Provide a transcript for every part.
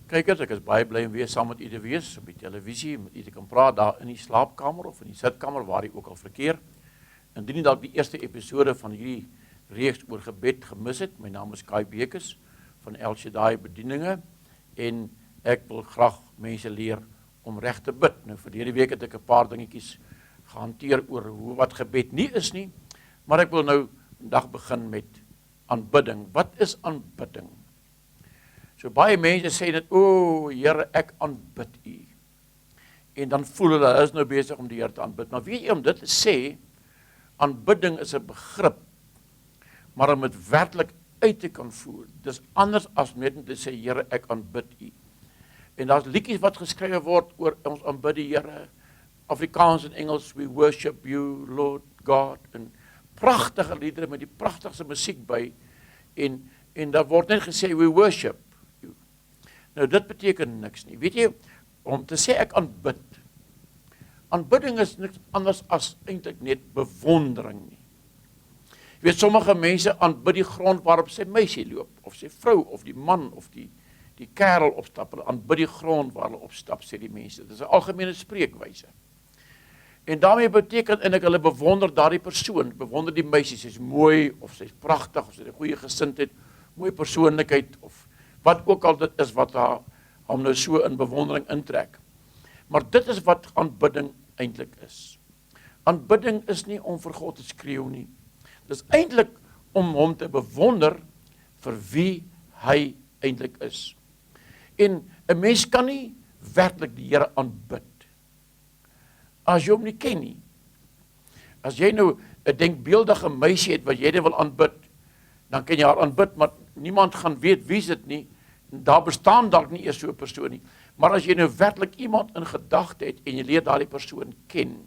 Kykers, ek is baie bly om weer saam met u te wees op die televisie, met u te kan praat daar in die slaapkamer of in die sitkamer waar u ook al verkeer. Indien u dalk die eerste episode van hierdie reeks oor gebed gemis het, my naam is Kai Bekes van El Shaddai Bedieninge en ek wil graag mense leer om reg te bid. Nou verlede week het ek 'n paar dingetjies gehanteer oor wat gebed nie is nie, maar ek wil nou vandag begin met aanbidding. Wat is aanbidding? So baie mense sê net, o Here, ek aanbid u. En dan voel hulle is nou besig om die Here te aanbid. Maar weet jy, om dit te sê, aanbidding is 'n begrip, maar om dit werklik uit te kan voer, dis anders as net om te sê, Here, ek aanbid u. En daar's liedjies wat geskryf word oor ons aanbid die Here, Afrikaans en Engels, we worship you, Lord God, en pragtige liedere met die pragtigste musiek by, en daar word net gesê, we worship you. Nou dit beteken niks nie. Weet jy, om te sê ek aanbid, aanbidding is niks anders as eintlik net bewondering nie. Jy weet, sommige mense aanbid die grond waarop sy meisie loop, of sy vrou, of die man, of die kerel opstap, hulle aanbid die grond waar hulle opstap, sê die mense. Dit is 'n algemene spreekwyse. En daarmee beteken en ek hulle bewonder daardie persoon, bewonder die meisie, sy's mooi, of sy's pragtig, of sy het 'n goeie gesindheid, mooi persoonlikheid, of wat ook al dit is wat haar hom nou so in bewondering intrek. Maar dit is wat aanbidding eintlik is. Aanbidding is nie om vir God te skreeu nie. Dit is eintlik om hom te bewonder vir wie hy eintlik is. En 'n mens kan nie werklik die Here aanbid as jy hom nie ken nie. As jy nou 'n denkbeeldige meisie het wat jy net wil aanbid, dan kan jy haar aanbid, maar niemand gaan weet wie dit nie. Daar bestaan dalk nie eers so 'n persoon nie. Maar as jy nou werklik iemand in gedagte het en jy leer daardie persoon ken,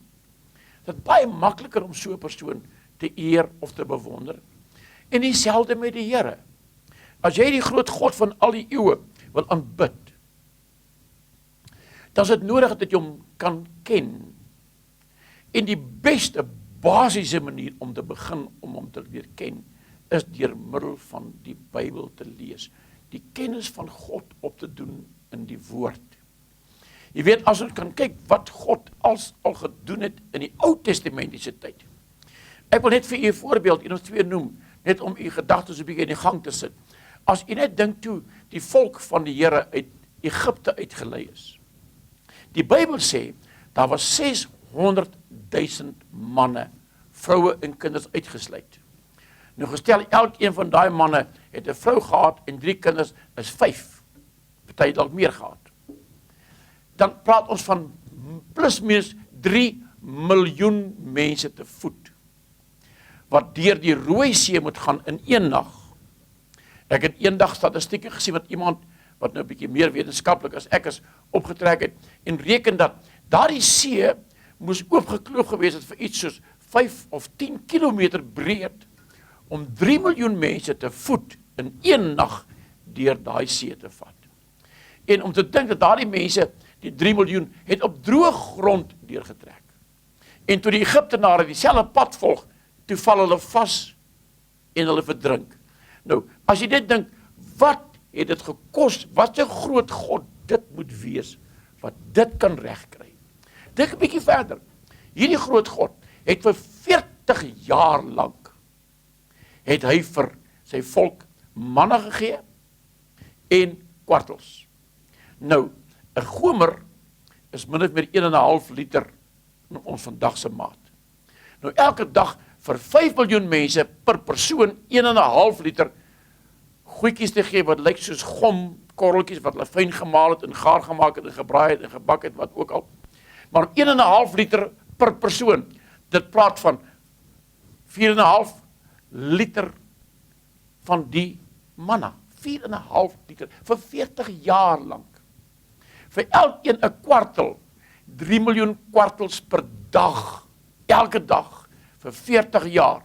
dit is baie makliker om so 'n persoon te eer of te bewonder. En dieselfde met die Here. As jy die groot God van al die eeue wil aanbid, dan is dit nodig dat jy hom kan ken. En die beste basiese manier om te begin om hom te leer ken, is deur middel van die Bybel te lees. Die kennis van God op te doen in die woord. Jy weet, as ons kan kyk wat God al gedoen het in die Ou Testamentiese tyd. Ek wil net vir u 'n voorbeeld, een of twee noem, net om u gedagtes 'n bietjie in die gang te sit. As u net dink toe die volk van die Here uit Egipte uitgelei is. Die Bybel sê, daar was 600.000 manne, vroue en kinders uitgesluit. Nou gestel, elkeen van daai manne het 'n vrou gehad en 3 kinders, is 5. Party dalk meer gehad. Dan praat ons van plus minus 3 miljoen mense te voet, wat deur die Rooi See moet gaan in een nag. Ek het eendag statistieke gesien wat iemand, wat nou 'n bietjie meer wetenskaplik as ek is, opgetrek het, en reken dat daardie see moes oopgekloof gewees het vir iets soos 5 of 10 kilometer breed, om 3 miljoen mense te voet in een nag deur daai see te vat. En om te dink dat daardie mense, die 3 miljoen, het op droë grond deurgetrek. En toe die Egiptenare dieselfde pad volg, toe val hulle vas en hulle verdrink. Nou, as jy dit dink, wat het dit gekos, wat 'n groot God dit moet wees, wat dit kan regkry. Dink 'n bietjie verder. Hierdie groot God het vir 40 jaar lank het hy vir sy volk manna gegee en kwartels. Nou, 'n gomer is min of meer 1,5 liter in ons vandag se maat. Nou, elke dag vir 5 miljoen mense per persoon 1,5 liter goedjies te gee wat lyk soos gom, korreltjies wat hulle fyn gemaal het en gaar gemaak het en gebraai het en gebak het, wat ook al. Maar 1,5 liter per persoon, dit praat van 4,5 liter van die manna. 4,5 liter, vir 40 jaar lank. Vir elkeen 'n kwartel, 3 miljoen kwartels per dag, elke dag, vir 40 jaar.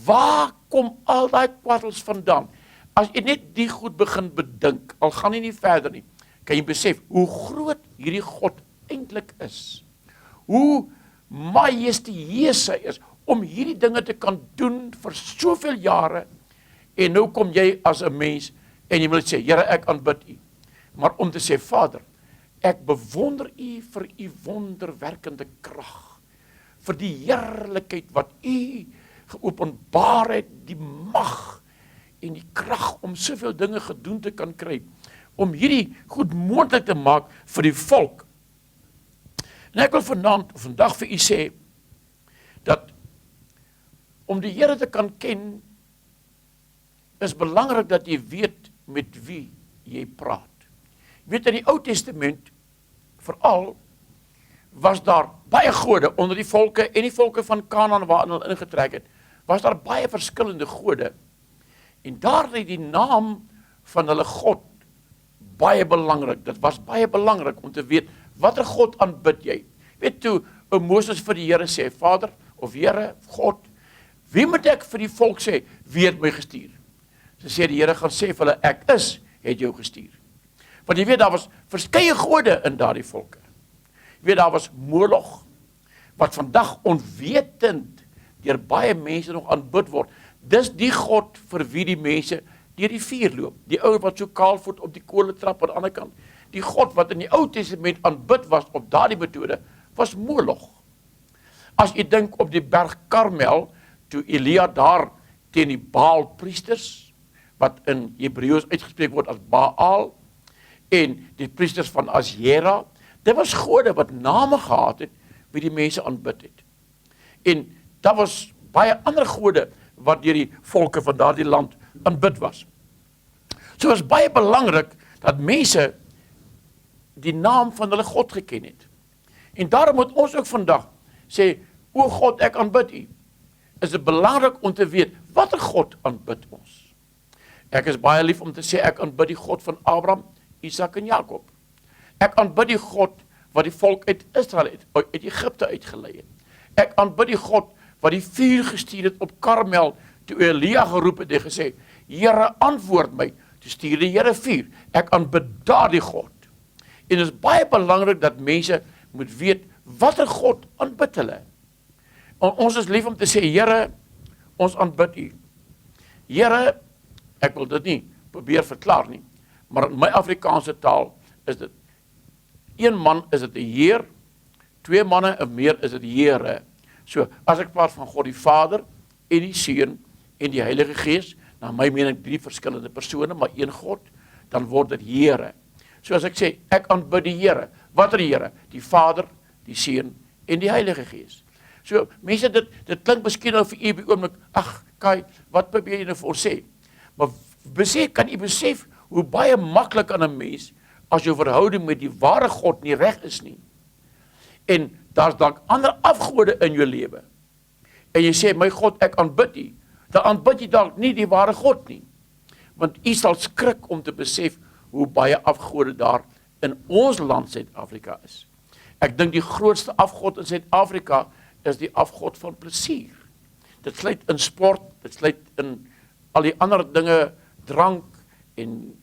Waar kom al daai kwartels vandaan? As jy net die goed begin bedink, al gaan jy nie verder nie, kan jy besef hoe groot hierdie God eintlik is. Hoe majestueus hy is, om hierdie dinge te kan doen vir soveel jare, en nou kom jy as 'n mens, en jy wil sê, Here, ek aanbid u. maar om te sê, Vader, ek bewonder u vir u wonderwerkende krag, vir die heerlikheid wat u geopenbaar het, die mag en die krag om soveel dinge gedoen te kan kry, om hierdie goed moontlik te maak vir die volk. En ek wil vandag vir u sê, dat om die Here te kan ken, is belangrik dat jy weet met wie jy praat. Jy weet, in die Ou Testament, veral, was daar baie gode onder die volke, en die volke van Kanaan waarin hulle ingetrek het, was daar baie verskillende gode, en daar het die naam van hulle God baie belangrik. Dit was baie belangrik om te weet, watter God aanbid jy? Weet toe, Moses vir die Here sê, Vader, of Here, God, wie moet ek vir die volk sê, wie het my gestuur? So sê die Here gaan sê vir hulle, ek is, het jou gestuur. Want jy weet, daar was verskeie gode in daardie volke. Jy weet, daar was Moloch, wat vandag onwetend deur baie mense nog aanbid word. Dis die God vir wie die mense deur die vuur loop. Die ou wat so kaalvoet op die koletrap aan die ander kant. Die God wat in die Ou Testament aanbid was op daardie metode, was Moloch. As jy dink op die berg Karmel, toe Elia daar teen die Baal priesters, wat in Hebreëus uitgespreek word as Baal, en die priesters van Asjera, dit was gode wat name gehad het, wie die mense aanbid het. En daar was baie ander gode, wat deur die volke van daardie land aanbid was. So is baie belangrik, dat mense die naam van hulle God geken het. En daarom moet ons ook vandag sê, o God, ek aanbid u. Is dit belangrik om te weet, watter God aanbid ons? Ek is baie lief om te sê, ek aanbid die God van Abraham, Isak en Jakob. Ek aanbid die God wat die volk uit Israel uit Egypte uitgelei het. Ek aanbid die God wat die vuur gestuur het op Karmel, toe Elia geroep het en gesê, Here, antwoord my, toe stuur die Here vuur. Ek aanbid daardie God. En dit is baie belangrik dat mense moet weet, watter God aanbid hulle. Ons is lief om te sê, Here, ons aanbid u. Here, ek wil dit nie probeer verklaar nie, maar in my Afrikaanse taal is dit, een man is dit 'n Heer, twee manne en meer is dit Here. So, as ek praat van God die Vader, en die Seun, en die Heilige Gees, na my mening 3 verskillende persone, maar een God, dan word dit Here. So as ek sê, ek aanbid die Here, watter Here? Die Vader, die Seun, en die Heilige Gees. So, mense, dit klink miskien nou vir u by oomblik, ag, Kai, wat probeer jy nou vir ons sê? Maar kan jy besef, hoe baie maklik aan 'n mens, as jou verhouding met die ware God nie reg is nie, en daar's dalk ander afgode in jou lewe, en jy sê, my God, ek aanbid u, dan aanbid jy dalk nie die ware God nie, want u sal skrik om te besef, hoe baie afgode daar in ons land Suid-Afrika is. Ek dink die grootste afgod in Suid-Afrika, is die afgod van plesier. Dit sluit in sport, dit sluit in al die ander dinge, drank, en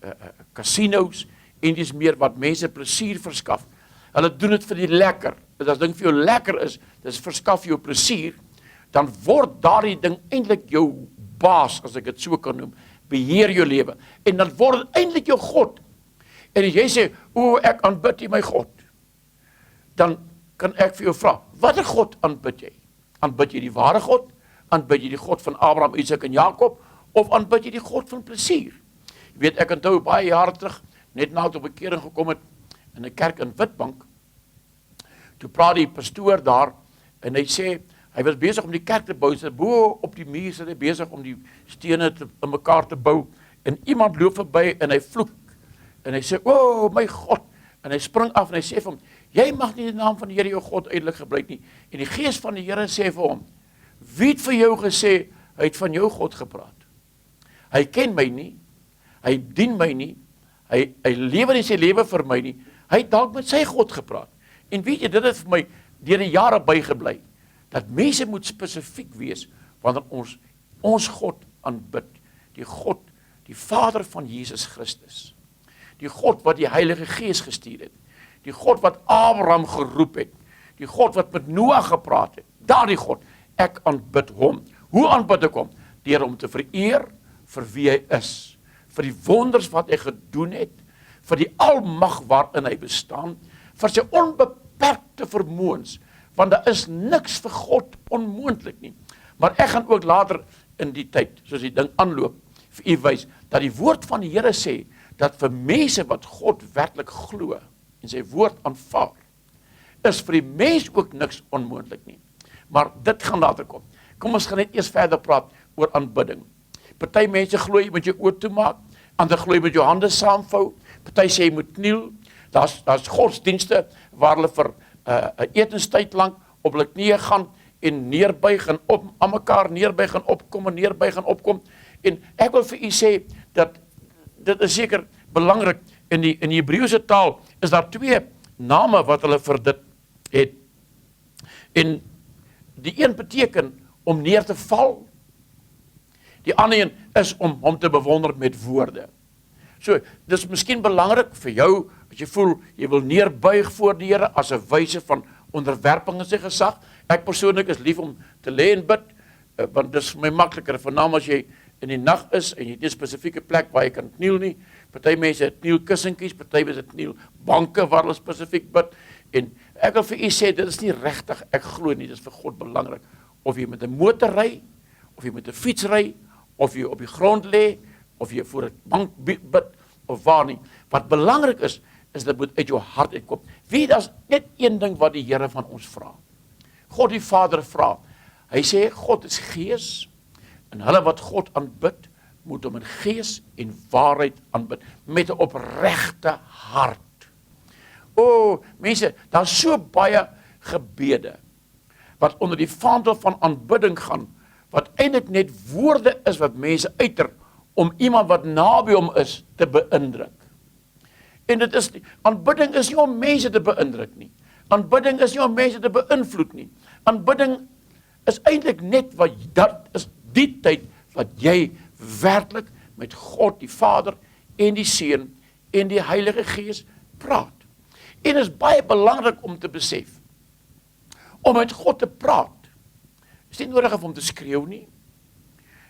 casinos, en dis meer wat mense plesier verskaf. Hulle doen dit vir die lekker. As ding vir jou lekker is, dis verskaf jou plesier, dan word daardie ding eintlik jou baas, as ek dit so kan noem, beheer jou lewe. En dan word dit eintlik jou God. En as jy sê, o, ek aanbid U my God, dan kan ek vir jou vra, watter God aanbid jy? Aanbid jy die ware God? Aanbid jy die God van Abraham, Isak en Jakob? Of aanbid jy die God van plesier? Jy weet, ek onthou baie jare terug, net na toe bekering gekom het, in 'n kerk in Witbank, toe praat die pastoor daar, en hy sê, hy was besig om die kerk te bou, so bo op die muur sit hy besig om die stene in mekaar te bou, en iemand loop verby, en hy vloek, en hy sê, o, my God, en hy spring af, en hy sê vir hom, jy mag nie die naam van die Here jou God uitelik gebruik nie, en die gees van die Here sê vir hom, wie het vir jou gesê, hy het van jou God gepraat, hy ken my nie, hy dien my nie, hy lewe nie sy lewe vir my nie, hy het dalk met sy God gepraat, en weet jy, dit het vir my deur die jare bygebly, dat mense moet spesifiek wees, wanneer ons God aanbid, die God, die Vader van Jesus Christus, die God wat die Heilige Gees gestuur het, die God wat Abraham geroep het, die God wat met Noah gepraat het, daardie God, ek aanbid hom. Hoe aanbid ek hom? Deur hom te vereer vir wie hy is, vir die wonders wat hy gedoen het, vir die almag waarin hy bestaan, vir sy onbeperkte vermoëns, want daar is niks vir God onmoontlik nie. Maar ek gaan ook later in die tyd, soos die ding aanloop, vir u wys, dat die woord van die Here sê, dat vir mense wat God werklik glo, en sy woord aanvaar, is vir die mens ook niks onmoontlik nie. Maar dit gaan later kom. Kom ons gaan net eers verder praat oor aanbidding. Party mense glo jy moet jou oë toemaak, ander glo jy moet jou hande saamvou, party sê jy moet kniel, daar's godsdienste waar hulle vir 'n etenstyd lank op hulle knieë gaan en neerbuig en op aan mekaar neerbuig en opkom en neerbuig en opkom. En ek wil vir u sê dat dit is seker belangrik in die Hebreëse taal is daar 2 name wat hulle vir dit het. En die een beteken om neer te val. Die ander een is om hom te bewonder met woorde. So, dis miskien belangrik vir jou, as jy voel, jy wil neerbuig voor die Here as 'n wyse van onderwerping in sy gesag. Ek persoonlik is lief om te lê en bid, want dis vir my makliker, veral as jy in die nag is, en jy het 'n spesifieke plek waar jy kan kniel nie. Party mense het knielkussentjies, party mense het knielbanke waar hulle spesifiek bid, en ek wil vir u sê, dit is nie regtig, ek glo nie, dit is vir God belangrik, of jy met 'n motor ry, of jy met 'n fiets ry, of jy op die grond lê, of jy voor 'n bank bid, of waar nie. Wat belangrik is dit moet uit jou hart uitkom. Weet, daar's net een ding wat die Here van ons vra. God die Vader vra. Hy sê, God is gees, en hulle wat God aanbid, moet hom in gees en waarheid aanbid, met 'n opregte hart. O, mense, daar's so baie gebede, wat onder die vaandel van aanbidding gaan, wat eintlik net woorde is wat mense uiter, om iemand wat naby hom is, te beïndruk. En dit is, aanbidding is nie om mense te beïndruk nie. Aanbidding is nie om mense te beïnvloed nie. Aanbidding is eintlik net wat, dat is die tyd, wat jy werklik met God, die Vader, en die Seun, en die Heilige Gees, praat. En is baie belangrik om te besef, om met God te praat, is nie nodig om hom te skreeu nie,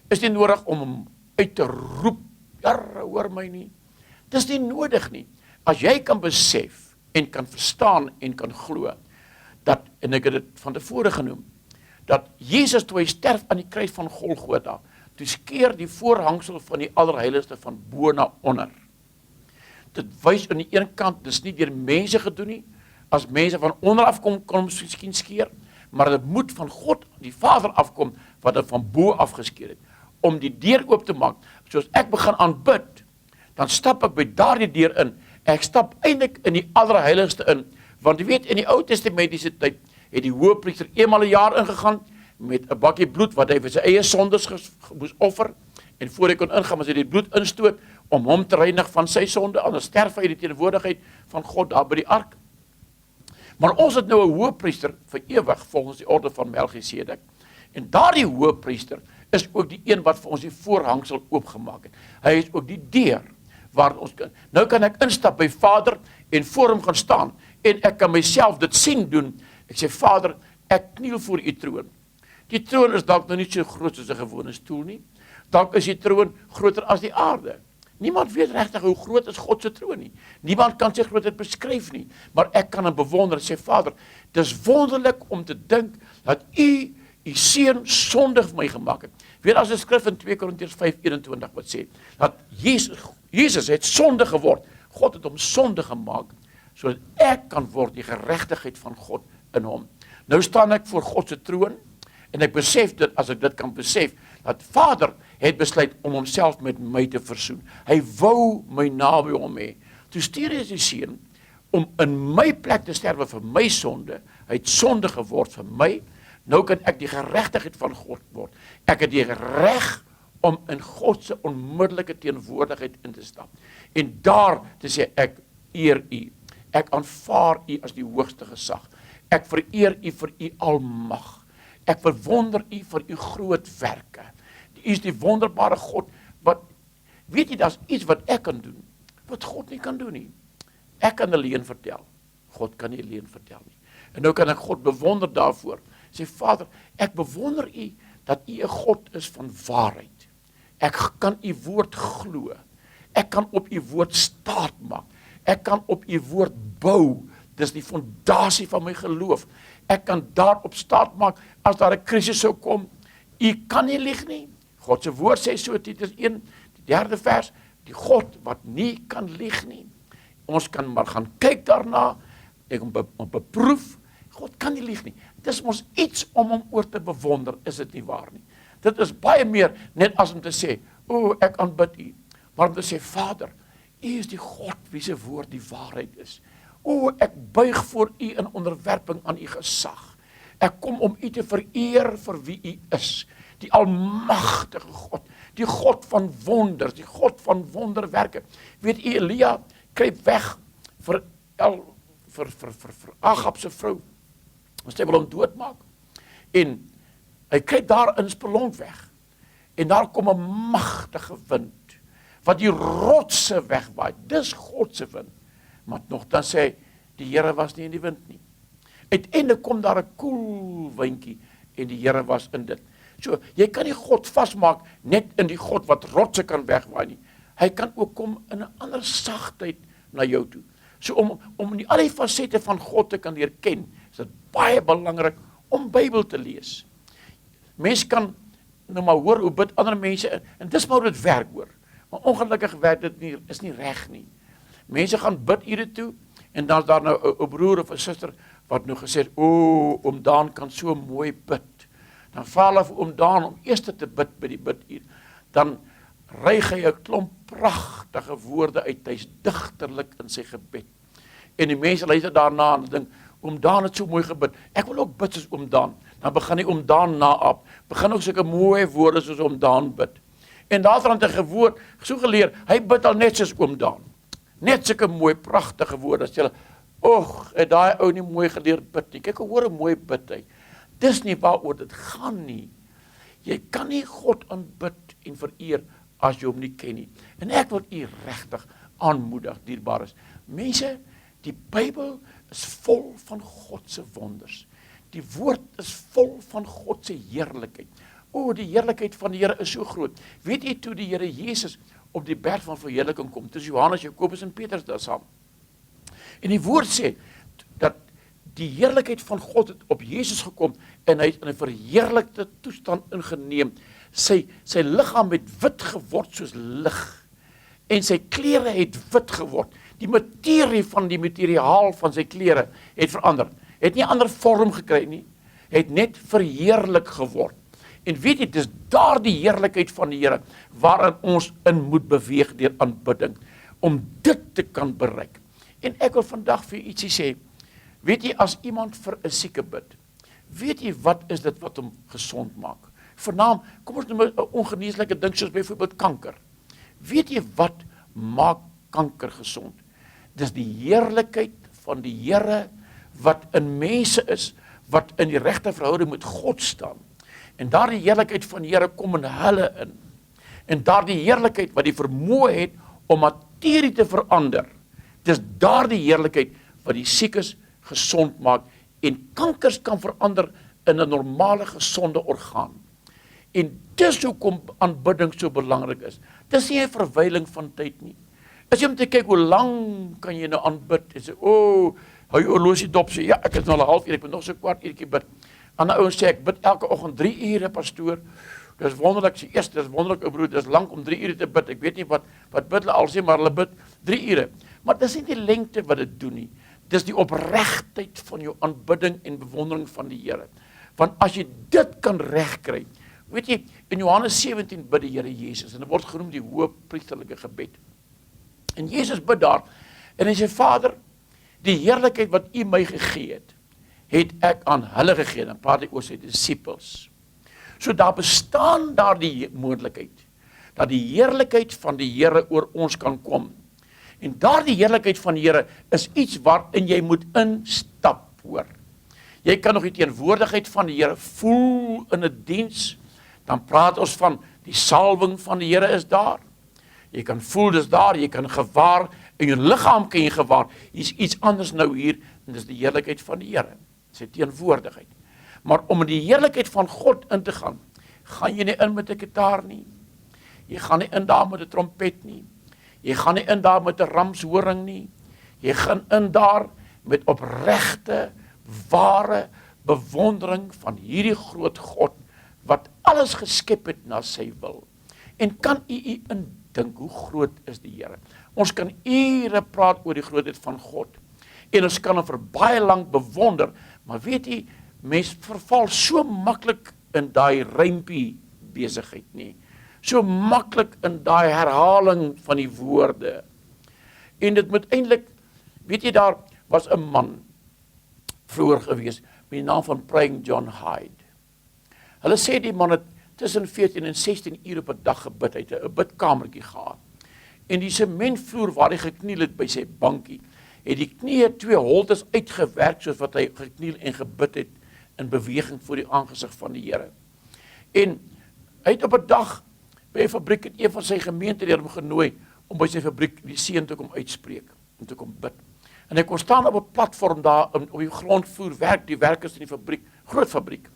is nie nodig om hom uit te roep, Here, hoor my nie, dis nie nodig nie, as jy kan besef, en kan verstaan, en kan glo, dat, en ek het dit van tevore genoem, dat Jesus toe hy sterf aan die kruis van Golgotha, toe skeer die voorhangsel van die allerheiligste van bo na onder. Dit wys aan die een kant, dis nie deur mense gedoen nie, as mense van onder afkom, kan hom miskien skeer, maar dit moet van God, die Vader afkom, wat dit van bo afgeskeer het, om die deur oop te maak, soos ek begin aanbid, dan stap ek by daardie deur in, ek stap eintlik in die allerheiligste in, want jy weet, in die Ou Testamentiese tyd, het die hoëpriester eenmaal 'n jaar ingegaan, met 'n bakkie bloed, wat hy vir sy eie sondes moes offer, en voor hy kon ingaan, moes hy die bloed instoot, om hom te reinig van sy sonde, anders sterf hy in die teenwoordigheid van God, daar by die ark. Maar ons het nou 'n hoëpriester, vir ewig, volgens die orde van Melchisedek, en daardie hoëpriester, is ook die een wat vir ons die voorhangsel oopgemaak het. Hy is ook die deur, waar ons kan, nou kan ek instap by Vader, en voor hom gaan staan, en ek kan myself dit sien doen, ek sê, Vader, ek kniel voor u troon. Die troon is dalk nou nie so groot soos 'n gewone stoel nie, dalk is die troon groter as die aarde. Niemand weet regtig hoe groot is God se troon nie. Niemand kan sy grootheid beskryf nie, maar ek kan hom bewonder en sê, Vader, dis wonderlik om te dink, dat u seun sondig vir my gemaak het. Weet as 'n skrif in 2 Korintiërs 5:21 wat sê, dat Jesus het sonde geword, God het hom sonde gemaak, sodat ek kan word die geregtigheid van God in hom. Nou staan ek voor God se troon, en ek besef dit, as ek dit kan besef, dat Vader het besluit om homself met my te versoen. Hy wou my naby hom hê. Toe stuur hy sy seun, om in my plek te sterwe vir my sonde, hy het sonde geword vir my, nou kan ek die geregtigheid van God word. Ek het die reg om in God se onmiddellike teenwoordigheid in te stap. En daar te sê, ek eer u, ek aanvaar u as die hoogste gesag, ek vereer u vir u almag, ek verwonder u vir u groot werke, u is die wonderbare God, wat, weet jy, daar is iets wat ek kan doen, wat God nie kan doen nie. Ek kan alleen vertel, God kan nie alleen vertel nie. En nou kan ek God bewonder daarvoor, sê, Vader, ek bewonder u, dat u 'n God is van waarheid. Ek kan u woord glo, ek kan op u woord staat maak, Ek kan op u woord bou. Dis die fondasie van my geloof. Ek kan daarop staat maak as daar 'n krisis sou kom. U kan nie lieg nie. God se woord sê so, Titus 1, die 3de vers, die God wat nie kan lieg nie. Ons kan maar gaan kyk daarna, ek om beproef, God kan nie lieg nie. Dis mos iets om hom oor te bewonder, is dit nie waar nie? Dit is baie meer net as om te sê, o, ek aanbid u, maar om te sê, Vader, u is die God wie se woord die waarheid is. O, ek buig voor u in onderwerping aan u gesag. Ek kom om u te vereer vir wie u is, die almagtige God, die God van wonders, die God van wonderwerke. Weet u, Elia kruip weg vir Agab se vrou, want sy wil hom doodmaak. En hy kruip daar in spelonk weg. En daar kom 'n magtige wind, wat die rotse wegwaai. Dis God se wind. Maar nogtans sê hy, die Here was nie in die wind nie. Uiteindelik kom daar 'n koel windjie, en die Here was in dit. So, jy kan nie God vasmaak net in die God wat rotse kan wegwaai nie. Hy kan ook kom in 'n ander sagtheid na jou toe. So om al die fasette van God te kan leer ken, is dit baie belangrik om Bybel te lees. Mense kan nou maar hoor hoe bid ander mense, en dis maar hoe dit werk hoor. Maar ongelukkig werk dit nie, is nie reg nie. Mense gaan bid ure toe, en dan is daar nou 'n broer of 'n suster wat nou gesê het, o, oom Daan kan so mooi bid. Dan val hy vir oom Daan om eers te bid by die biduur. Dan ryg hy 'n klomp pragtige woorde uit, hy's digterlik in sy gebed. En die mense luister daarna en dink, oom Daan het so mooi gebid, ek wil ook bid soos oom Daan. Dan begin hy oom Daan naap, begin ook sulke mooi woorde soos oom Daan bid. En daarvan het hy gewoord, so geleer, hy bid al net soos oom Daan. Net sulke mooi, pragtige woorde, as jy, och, het daai ou nie mooi geleer bid nie, kyk hoe hoor 'n mooi bid hy. Dis nie waaroor dit gaan nie. Jy kan nie God aanbid en vereer as jy hom nie ken nie. En ek wil u regtig aanmoedig, dierbares. Mense, die Bybel is vol van God se wonders. Die woord is vol van God se heerlikheid. O, die heerlikheid van die Here is so groot. Weet jy toe die Here Jesus op die berg van verheerliking kom, tussen Johannes, Jakobus en Petrus daar saam. En die woord sê dat die heerlikheid van God het op Jesus gekom en hy het in 'n verheerlikte toestand ingeneem. Sy liggaam het wit geword soos lig en sy klere het wit geword. Die materie van die materiaal van sy klere het verander. Het nie 'n ander vorm gekry nie. Het net verheerlik geword. En weet jy, dis daardie heerlikheid van die Here waarin ons in moet beweeg deur aanbidding om dit te kan bereik. En ek wil vandag vir ietsie sê. Weet jy, as iemand vir 'n sieke bid, weet jy wat is dit wat hom gesond maak? Vernaam, kom ons noem 'n ongeneeslike ding soos byvoorbeeld kanker. Weet jy wat maak kanker gesond? Dis die heerlikheid van die Here wat in mense is, wat in die regte verhouding met God staan. En daardie heerlikheid van die Here kom in hulle in. En daardie heerlikheid wat die vermoë het om materie te verander. Dis daardie heerlikheid wat die siekes gesond maak en kankers kan verander in 'n normale gesonde orgaan. En dis hoekom aanbidding so belangrik is. Dis nie 'n verwyling van tyd nie. As jy om te kyk hoe lank kan jy nou aanbid en sê, o, hou jou horlosie dop, sê, ja, ek het nou al 'n halfuur, ek moet nog so 'n kwart uurtjie bid. Ander ouens sê, ek bid elke oggend 3 ure, pastoor. Dis wonderlik, sê eers, dis wonderlik, ou broer, dis lank om 3 ure te bid. Ek weet nie wat bid hulle al sê, maar hulle bid 3 ure. Maar dis nie die lengte wat dit doen nie. Dis die opregtheid van jou aanbidding en bewondering van die Here. Want as jy dit kan regkry, weet jy, in Johannes 17 bid die Here Jesus, en dit word genoem die hoëpriesterlike gebed. En Jesus bid daar, en hy sê, Vader, die heerlikheid wat U my gegee het ek aan hulle gegee, dan praat hy oor sy disippels. So daar bestaan daar die moontlikheid, dat die heerlikheid van die Here oor ons kan kom. En daardie heerlikheid van die Here is iets waarin jy moet instap, hoor. Jy kan nog die teenwoordigheid van die Here voel in 'n diens, dan praat ons van die salwing van die Here is daar. Jy kan voel dis daar, jy kan gewaar, in jou liggaam kan jy gewaar, hier's iets anders nou hier, en dis die heerlikheid van die Here, sy teenwoordigheid. Maar om in die heerlikheid van God in te gaan, gaan jy nie in met 'n gitaar nie, jy gaan nie in daar met 'n trompet nie, jy gaan nie in daar met 'n ramshoring nie, Jy gaan in daar met opregte, ware bewondering van hierdie groot God, wat alles geskep het na sy wil. En kan u indink hoe groot is die Here? Ons kan ure praat oor die grootheid van God, en ons kan hom vir baie lank bewonder, maar weet jy, mens verval so maklik in daai rympie besigheid nie, so maklik in daai herhaling van die woorde, en dit moet eintlik, weet jy, daar was 'n man vroeër gewees met die naam van Praying John Hyde. Hulle sê die man het tussen 14 en 16 uur op 'n dag gebid, hy het 'n bidkamertjie gehad. En die sementvloer waar hy gekniel het by sy bankie, het die knieë 2 holtes uitgewerk soos wat hy gekniel en gebid het in beweging voor die aangesig van die Here. En hy het op 'n dag by 'n fabriek in een van sy gemeentelede hom genooi om by sy fabriek die seën te kom uitspreek en te kom bid. En hy kon staan op 'n platform daar op die grondvloer werk die werkers in die fabriek, groot fabriek.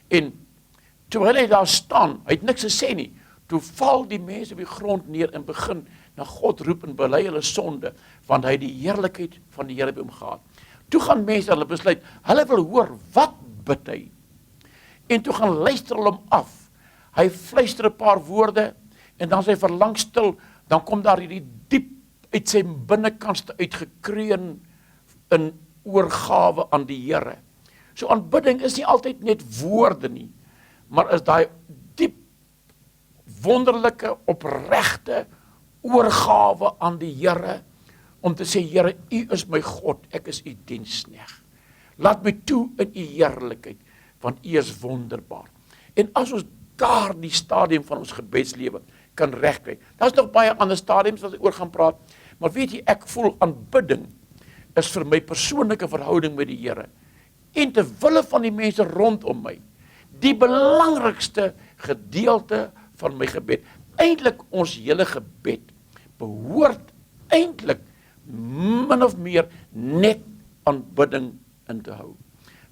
En terwyl hy daar staan, hy het niks gesê nie, toe val die mense op die grond neer en begin na God roep en bely hulle sonde, want hy het die heerlikheid van die Here by hom gehad. Toe gaan mense, hulle besluit, hulle wil hoor, wat bid hy? En toe gaan luister hulle hom af. Hy fluister 'n paar woorde, en dan sy verlang stil, dan kom daar hierdie diep uit sy binnekantste uitgekreun in oorgawe aan die Here. So aanbidding is nie altyd net woorde nie, maar is daai diep, wonderlike, opregte oorgawe aan die Here, om te sê, Here, U is my God, ek is U diensknegt. Laat my toe in U heerlikheid, want U is wonderbaar. En as ons daar die stadium van ons gebedslewe kan regkry, daar's nog baie ander stadiums wat ek oor gaan praat, maar weet jy, ek voel aanbidding is vir my persoonlike verhouding met die Here, en te wille van die mense rondom my, die belangrikste gedeelte van my gebed. Eintlik ons hele gebed behoort eintlik min of meer net aanbidding in te hou.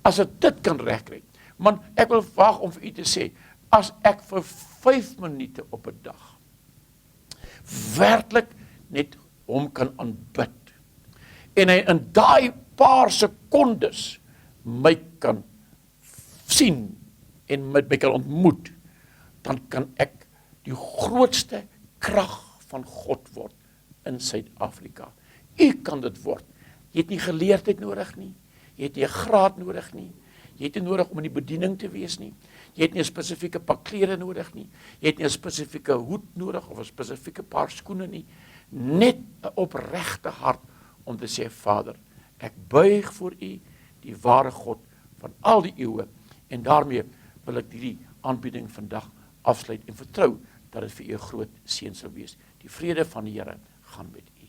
As ek dit kan regkry, man, ek wil waag om vir u te sê, as ek vir 5 minute op 'n dag werklik net hom kan aanbid, en hy in daai paar sekondes my kan sien en met my kan ontmoet, dan kan ek die grootste krag van God word in Suid-Afrika. U kan dit word. Jy het nie geleerdheid nodig nie, jy het nie 'n graad nodig nie, jy het nie nodig om in die bediening te wees nie, jy het nie 'n spesifieke pak klere nodig nie, jy het nie 'n spesifieke hoed nodig of 'n spesifieke paar skoene nie, net 'n opregte hart om te sê, Vader, ek buig voor U, die ware God van al die eeue, en daarmee wil ek hierdie aanbieding vandag afsluit en vertrou dat dit vir U 'n groot seën sal wees. Die vrede van die Here gaan met U.